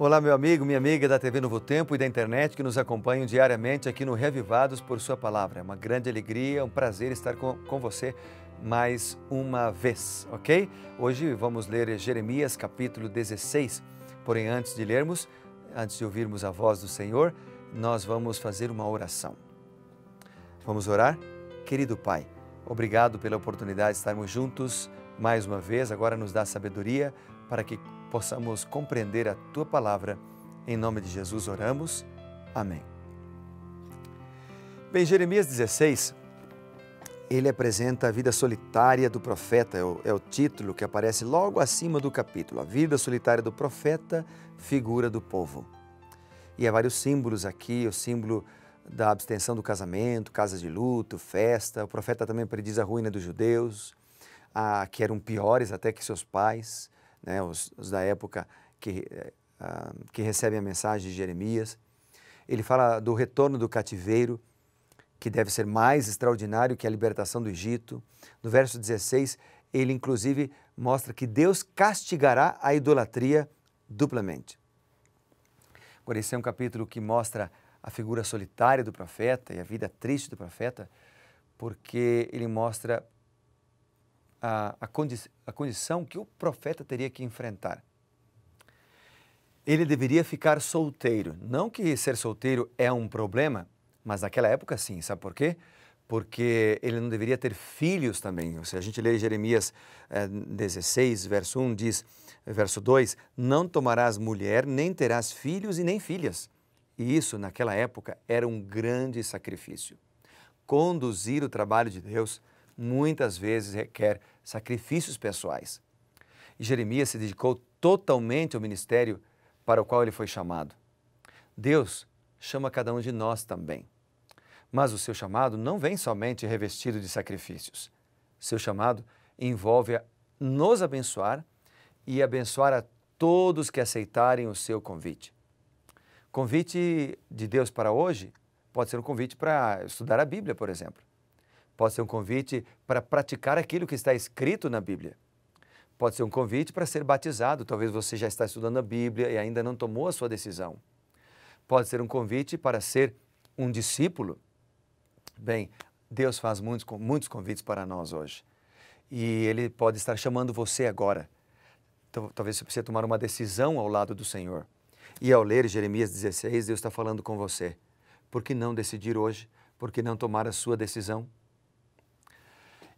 Olá, meu amigo, minha amiga da TV Novo Tempo e da internet que nos acompanham diariamente aqui no Revivados por Sua Palavra. É uma grande alegria, um prazer estar com você mais uma vez, ok? Hoje vamos ler Jeremias capítulo 16, porém antes de lermos, antes de ouvirmos a voz do Senhor, nós vamos fazer uma oração. Vamos orar? Querido Pai, obrigado pela oportunidade de estarmos juntos mais uma vez, agora nos dá sabedoria para que possamos compreender a Tua Palavra. Em nome de Jesus oramos. Amém. Bem, Jeremias 16, ele apresenta a vida solitária do profeta, é o título que aparece logo acima do capítulo. A vida solitária do profeta, figura do povo. E há vários símbolos aqui, o símbolo da abstenção do casamento, casas de luto, festa. O profeta também prediz a ruína dos judeus, que eram piores até que seus pais, né, os da época que recebem a mensagem de Jeremias. Ele fala do retorno do cativeiro, que deve ser mais extraordinário que a libertação do Egito. No verso 16, ele inclusive mostra que Deus castigará a idolatria duplamente. Agora, esse é um capítulo que mostra a figura solitária do profeta e a vida triste do profeta, porque ele mostra a condição que o profeta teria que enfrentar. Ele deveria ficar solteiro. Não que ser solteiro é um problema, mas naquela época sim. Sabe por quê? Porque ele não deveria ter filhos também. Se a gente ler Jeremias 16, verso 1, diz, verso 2, não tomarás mulher, nem terás filhos e nem filhas. E isso, naquela época, era um grande sacrifício. Conduzir o trabalho de Deus muitas vezes requer sacrifícios pessoais. E Jeremias se dedicou totalmente ao ministério para o qual ele foi chamado. Deus chama cada um de nós também. Mas o seu chamado não vem somente revestido de sacrifícios. Seu chamado envolve nos abençoar e abençoar a todos que aceitarem o seu convite. Convite de Deus para hoje pode ser um convite para estudar a Bíblia, por exemplo. Pode ser um convite para praticar aquilo que está escrito na Bíblia. Pode ser um convite para ser batizado. Talvez você já está estudando a Bíblia e ainda não tomou a sua decisão. Pode ser um convite para ser um discípulo. Bem, Deus faz muitos convites para nós hoje. E Ele pode estar chamando você agora. Então, talvez você precise tomar uma decisão ao lado do Senhor. E ao ler Jeremias 16, Deus está falando com você. Por que não decidir hoje? Por que não tomar a sua decisão?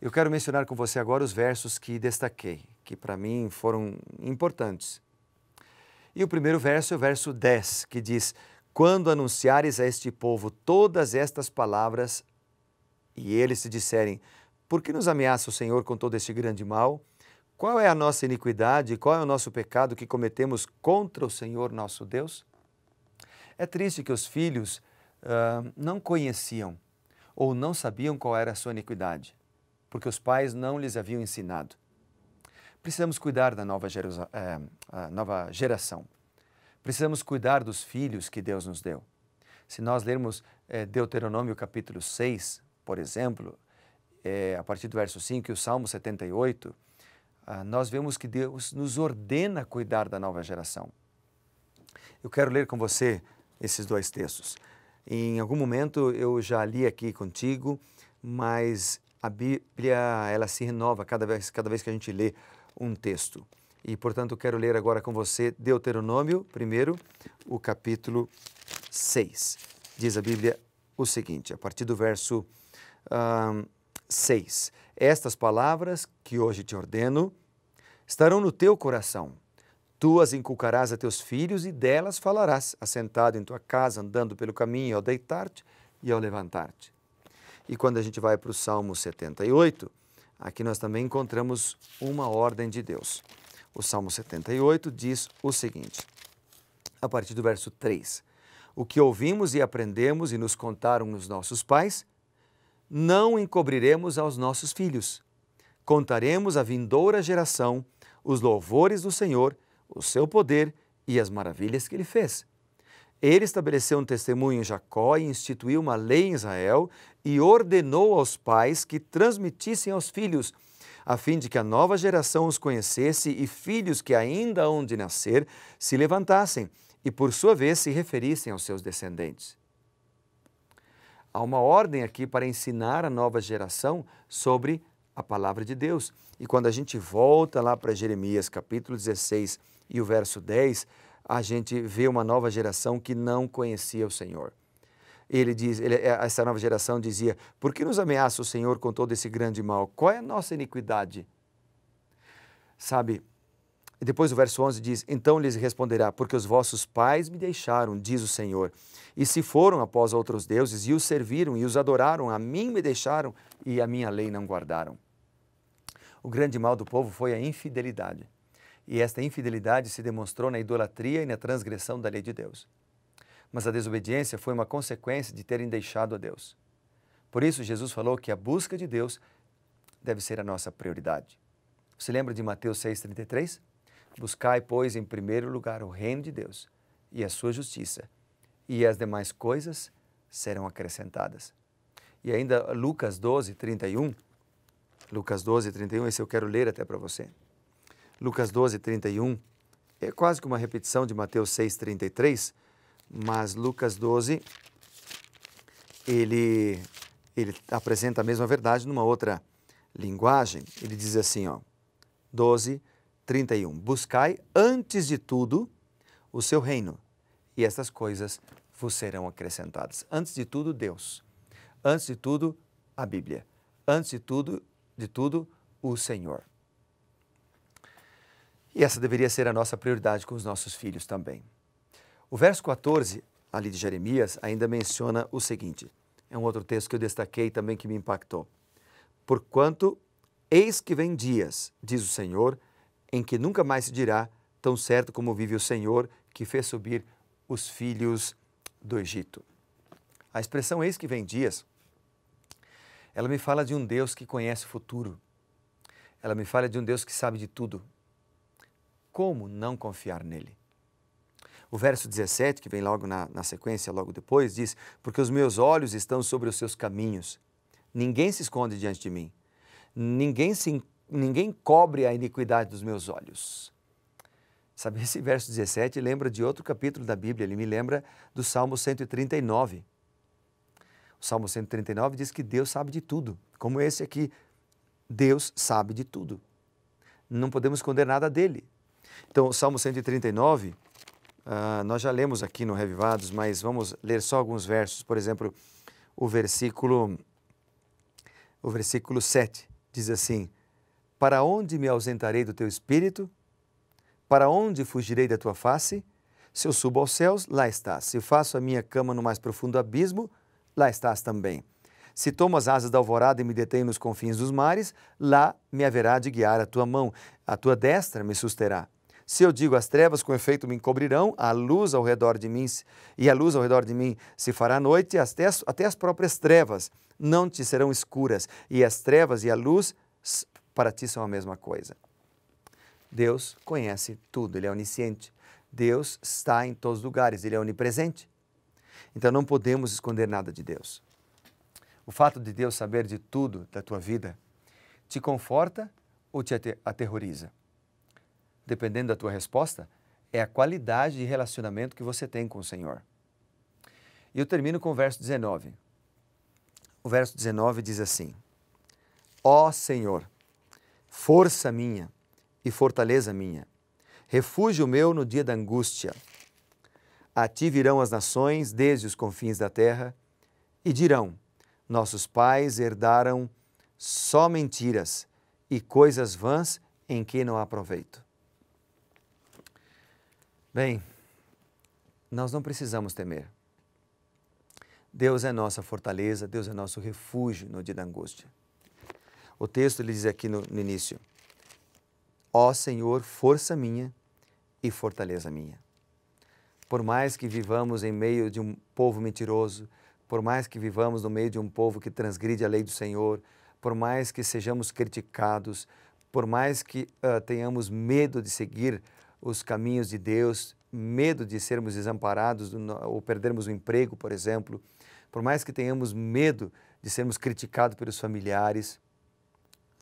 Eu quero mencionar com você agora os versos que destaquei, que para mim foram importantes. E o primeiro verso é o verso 10, que diz, quando anunciares a este povo todas estas palavras, e eles te disserem, por que nos ameaça o Senhor com todo este grande mal? Qual é a nossa iniquidade e qual é o nosso pecado que cometemos contra o Senhor nosso Deus? É triste que os filhos não conheciam ou não sabiam qual era a sua iniquidade, porque os pais não lhes haviam ensinado. Precisamos cuidar da nova geração. Precisamos cuidar dos filhos que Deus nos deu. Se nós lermos Deuteronômio capítulo 6, por exemplo, a partir do verso 5 e o Salmo 78, nós vemos que Deus nos ordena cuidar da nova geração. Eu quero ler com você esses dois textos. Em algum momento eu já li aqui contigo, mas a Bíblia, ela se renova cada vez que a gente lê um texto. E, portanto, eu quero ler agora com você Deuteronômio, primeiro, o capítulo 6. Diz a Bíblia o seguinte, a partir do verso 6. Estas palavras que hoje te ordeno estarão no teu coração. Tu as inculcarás a teus filhos e delas falarás, assentado em tua casa, andando pelo caminho, ao deitar-te e ao levantar-te. E quando a gente vai para o Salmo 78, aqui nós também encontramos uma ordem de Deus. O Salmo 78 diz o seguinte, a partir do verso 3. O que ouvimos e aprendemos e nos contaram os nossos pais, não encobriremos aos nossos filhos. Contaremos à vindoura geração os louvores do Senhor, o seu poder e as maravilhas que Ele fez. Ele estabeleceu um testemunho em Jacó e instituiu uma lei em Israel e ordenou aos pais que transmitissem aos filhos a fim de que a nova geração os conhecesse e filhos que ainda hão de nascer se levantassem e, por sua vez, se referissem aos seus descendentes. Há uma ordem aqui para ensinar a nova geração sobre a palavra de Deus. E quando a gente volta lá para Jeremias, capítulo 16 e o verso 10, a gente vê uma nova geração que não conhecia o Senhor. Essa nova geração dizia: por que nos ameaça o Senhor com todo esse grande mal? Qual é a nossa iniquidade? Sabe, e depois o verso 11 diz: então lhes responderá, porque os vossos pais me deixaram, diz o Senhor, e se foram após outros deuses, e os serviram, e os adoraram, a mim me deixaram, e a minha lei não guardaram. O grande mal do povo foi a infidelidade, e esta infidelidade se demonstrou na idolatria e na transgressão da lei de Deus. Mas a desobediência foi uma consequência de terem deixado a Deus. Por isso, Jesus falou que a busca de Deus deve ser a nossa prioridade. Você lembra de Mateus 6,33? Buscai, pois, em primeiro lugar o reino de Deus e a sua justiça, e as demais coisas serão acrescentadas. E ainda Lucas 12:31, esse eu quero ler até para você. Lucas 12:31 é quase que uma repetição de Mateus 6,33, mas Lucas 12, ele apresenta a mesma verdade numa outra linguagem. Ele diz assim, 12:31, buscai antes de tudo o seu reino, e estas coisas vos serão acrescentadas. Antes de tudo, Deus. Antes de tudo, a Bíblia. Antes de tudo, o Senhor. E essa deveria ser a nossa prioridade com os nossos filhos também. O verso 14, ali de Jeremias, ainda menciona o seguinte. É um outro texto que eu destaquei também que me impactou. Porquanto, eis que vem dias, diz o Senhor, em que nunca mais se dirá, tão certo como vive o Senhor, que fez subir os filhos do Egito. A expressão eis que vem dias, ela me fala de um Deus que conhece o futuro. Ela me fala de um Deus que sabe de tudo. Como não confiar nele? O verso 17, que vem logo na sequência, logo depois, diz: porque os meus olhos estão sobre os seus caminhos. Ninguém se esconde diante de mim. Ninguém cobre a iniquidade dos meus olhos. Sabe, esse verso 17 lembra de outro capítulo da Bíblia. Ele me lembra do Salmo 139. O Salmo 139 diz que Deus sabe de tudo. Como esse aqui, Deus sabe de tudo. Não podemos esconder nada dele. Então, o Salmo 139... nós já lemos aqui no Revivados, mas vamos ler só alguns versos. Por exemplo, o versículo 7 diz assim: para onde me ausentarei do teu espírito? Para onde fugirei da tua face? Se eu subo aos céus, lá estás. Se faço a minha cama no mais profundo abismo, lá estás também. Se tomo as asas da alvorada e me detenho nos confins dos mares, lá me haverá de guiar a tua mão, a tua destra me susterá. Se eu digo as trevas com efeito me encobrirão, a luz ao redor de mim se fará noite, até as próprias trevas não te serão escuras, e as trevas e a luz para ti são a mesma coisa. Deus conhece tudo, Ele é onisciente. Deus está em todos os lugares, Ele é onipresente. Então não podemos esconder nada de Deus. O fato de Deus saber de tudo da tua vida te conforta ou te aterroriza? Dependendo da tua resposta, é a qualidade de relacionamento que você tem com o Senhor. E eu termino com o verso 19. O verso 19 diz assim: ó Senhor, força minha e fortaleza minha, refúgio meu no dia da angústia. A ti virão as nações desde os confins da terra e dirão: nossos pais herdaram só mentiras e coisas vãs em que não há proveito. Bem, nós não precisamos temer. Deus é nossa fortaleza, Deus é nosso refúgio no dia da angústia. O texto ele diz aqui no início: ó Senhor, força minha e fortaleza minha. Por mais que vivamos em meio de um povo mentiroso, por mais que vivamos no meio de um povo que transgride a lei do Senhor, por mais que sejamos criticados, por mais que tenhamos medo de seguir os caminhos de Deus, medo de sermos desamparados ou perdermos o emprego, por exemplo, por mais que tenhamos medo de sermos criticados pelos familiares,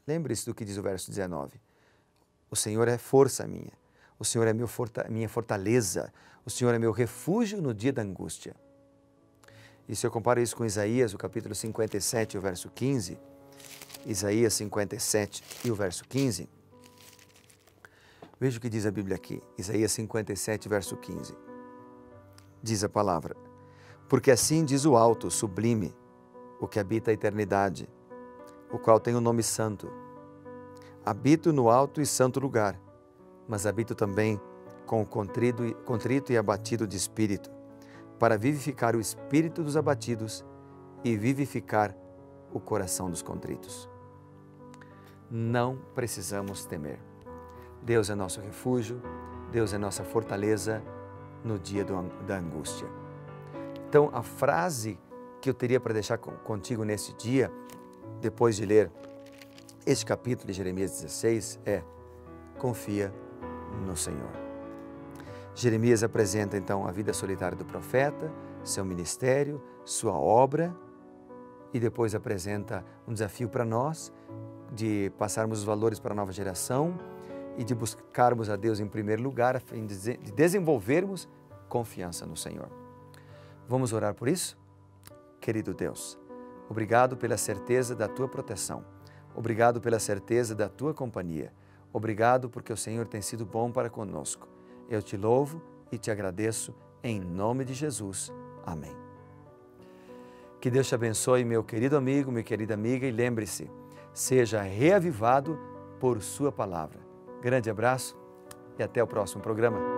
Lembre-se do que diz o verso 19. O Senhor é força minha, o Senhor é minha fortaleza, o Senhor é meu refúgio no dia da angústia. E se eu comparo isso com Isaías, o capítulo 57, o verso 15, Isaías 57 e o verso 15, veja o que diz a Bíblia aqui, Isaías 57, verso 15. Diz a palavra: porque assim diz o alto, sublime, o que habita a eternidade, o qual tem o nome santo. Habito no alto e santo lugar, mas habito também com o contrito e abatido de espírito, para vivificar o espírito dos abatidos e vivificar o coração dos contritos. Não precisamos temer. Deus é nosso refúgio, Deus é nossa fortaleza no dia da angústia. Então, a frase que eu teria para deixar contigo nesse dia, depois de ler este capítulo de Jeremias 16, é: confia no Senhor. Jeremias apresenta então a vida solitária do profeta, seu ministério, sua obra, e depois apresenta um desafio para nós de passarmos os valores para a nova geração e de buscarmos a Deus em primeiro lugar, a fim de desenvolvermos confiança no Senhor. Vamos orar por isso? Querido Deus, obrigado pela certeza da Tua proteção. Obrigado pela certeza da Tua companhia. Obrigado porque o Senhor tem sido bom para conosco. Eu te louvo e te agradeço em nome de Jesus. Amém. Que Deus te abençoe, meu querido amigo, minha querida amiga, e lembre-se, seja reavivado por Sua palavra. Grande abraço e até o próximo programa.